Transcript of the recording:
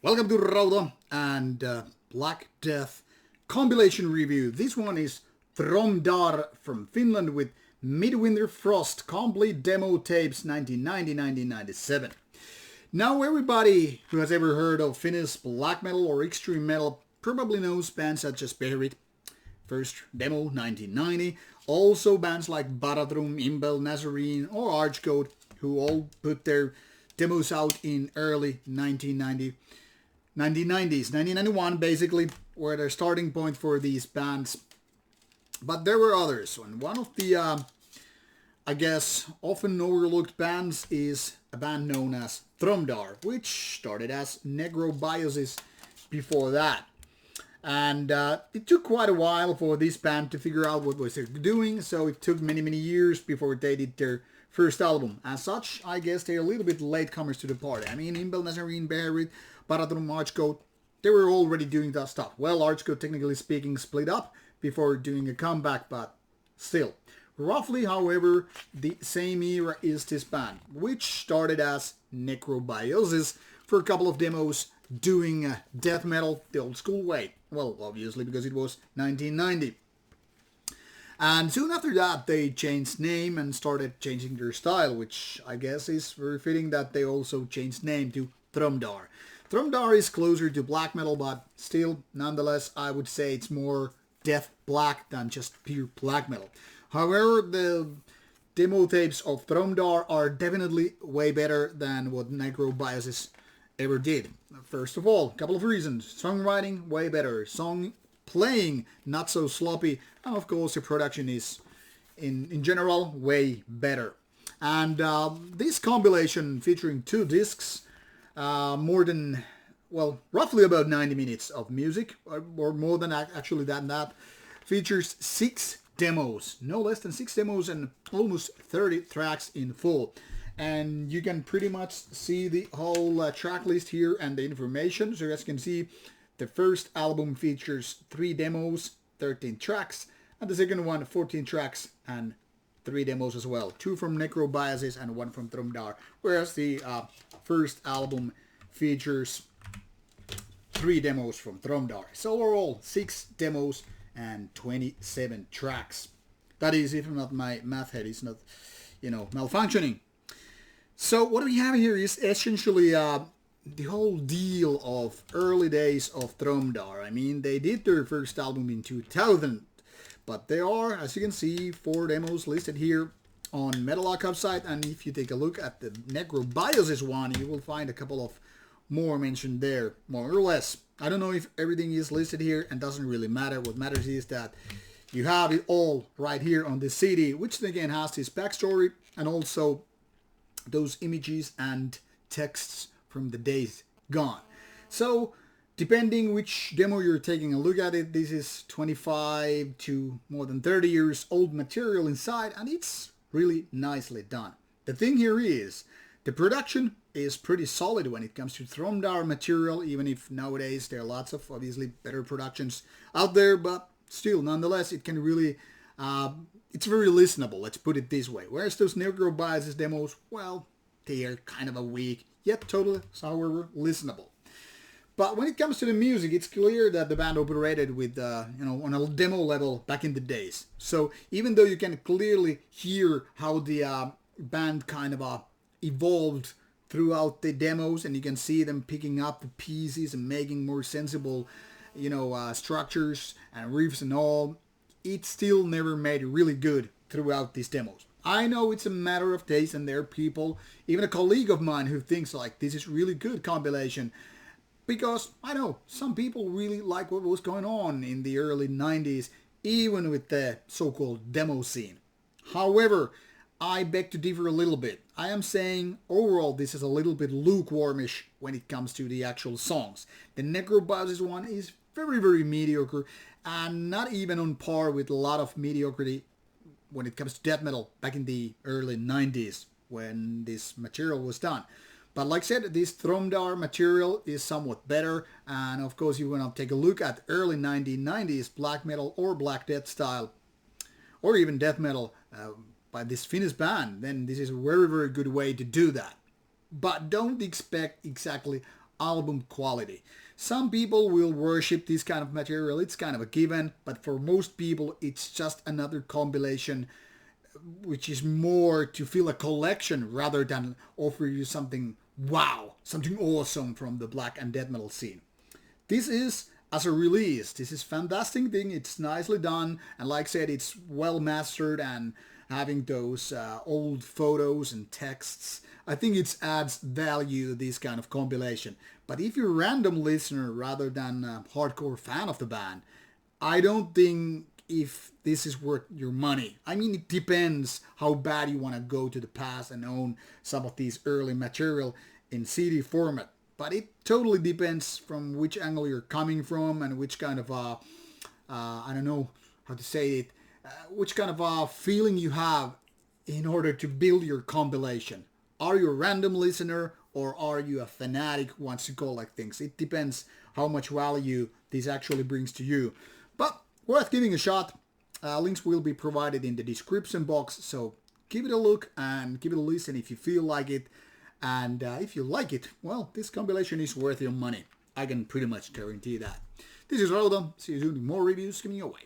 Welcome to Rauta and Black Death compilation review. This one is Thromdarr from Finland with Midwinter Frost complete demo tapes 1990-1997. Now everybody who has ever heard of Finnish black metal or extreme metal probably knows bands such as Beherit, first demo 1990, also bands like Baratrum, Impel, Nazarene or Archcode, who all put their demos out in early 1990s, 1991 basically, were their starting point for these bands. But there were others, and one of the, I guess, often overlooked bands is a band known as Thromdarr, which started as Necrobiosis before that. And it took quite a while for this band to figure out what was they're doing, so it took many years before they did their first album. As such, I guess they're a little bit latecomers to the party. I mean, Impel, Nazarene, Beherit, Baratrum, Archcode, they were already doing that stuff. Well, Archcode, technically speaking, split up before doing a comeback, but still. Roughly, however, the same era is this band, which started as Necrobiosis for a couple of demos doing death metal the old school way. Well, obviously because it was 1990. And soon after that, they changed name and started changing their style, which I guess is very fitting that they also changed name to Thromdarr. Thromdarr is closer to black metal, but still, nonetheless, I would say it's more death black than just pure black metal. However, the demo tapes of Thromdarr are definitely way better than what Necrobiosis ever did. First of all, a couple of reasons. Songwriting, way better. Song playing, not so sloppy. And of course, the production is, in general, way better. And this compilation featuring 2 discs, more than, well, roughly about 90 minutes of music, or more than actually than that, features 6 demos, no less than 6 demos and almost 30 tracks in full. And you can pretty much see the whole track list here and the information. So as you can see, the first album features 3 demos, 13 tracks, and the second one 14 tracks and 3 demos as well. 2 from Necrobiosis and 1 from Thromdarr, whereas the first album features 3 demos from Thromdarr. So overall, 6 demos and 27 tracks. That is, if not my math head is not, malfunctioning. So what we have here is essentially the whole deal of early days of Thromdarr. I mean, they did their first album in 2000, but there are, as you can see, 4 demos listed here on Metal Archive site, and if you take a look at the Necrobiosis one, you will find a couple of more mentioned there, more or less. I don't know if everything is listed here, and doesn't really matter. What matters is that you have it all right here on the CD, which again has this backstory and also those images and texts from the days gone. So, depending which demo you're taking a look at it, this is 25 to more than 30 years old material inside, and it's really nicely done. The thing here is, the production is pretty solid when it comes to Thromdarr material, even if nowadays there are lots of obviously better productions out there, but still, nonetheless, it can really, it's very listenable, let's put it this way. Whereas those Necrobiosis demos, well, they are kind of a weak, yet totally, however, listenable. But when it comes to the music, it's clear that the band operated with, on a demo level back in the days. So even though you can clearly hear how the band kind of evolved throughout the demos, and you can see them picking up the pieces and making more sensible, structures and riffs and all, it still never made it really good throughout these demos. I know it's a matter of taste, and there are people, even a colleague of mine, who thinks like this is really good compilation. Because I know some people really like what was going on in the early 90s, even with the so-called demo scene. However, I beg to differ a little bit. I am saying overall this is a little bit lukewarmish when it comes to the actual songs. The Necrobiosis one is very mediocre and not even on par with a lot of mediocrity when it comes to death metal back in the early 90s when this material was done. But like I said, this Thromdarr material is somewhat better, and of course you want to take a look at early 1990s black metal or black death style, or even death metal by this Finnish band, then this is a very good way to do that. But don't expect exactly album quality. Some people will worship this kind of material, it's kind of a given, but for most people it's just another compilation which is more to feel a collection rather than offer you something wow, something awesome from the black and death metal scene. This is, as a release, this is fantastic thing, it's nicely done, and like I said, it's well mastered, and having those old photos and texts, I think it adds value to this kind of compilation. But if you're a random listener rather than a hardcore fan of the band, I don't think if this is worth your money. I mean, it depends how bad you want to go to the past and own some of these early material in CD format. But it totally depends from which angle you're coming from and which kind of, I don't know how to say it, which kind of feeling you have in order to build your compilation. Are you a random listener or are you a fanatic who wants to collect things? It depends how much value this actually brings to you. But worth giving a shot. Links will be provided in the description box, so give it a look and give it a listen if you feel like it. And if you like it, well, this compilation is worth your money. I can pretty much guarantee that. This is Rauta. See you soon with more reviews coming your way.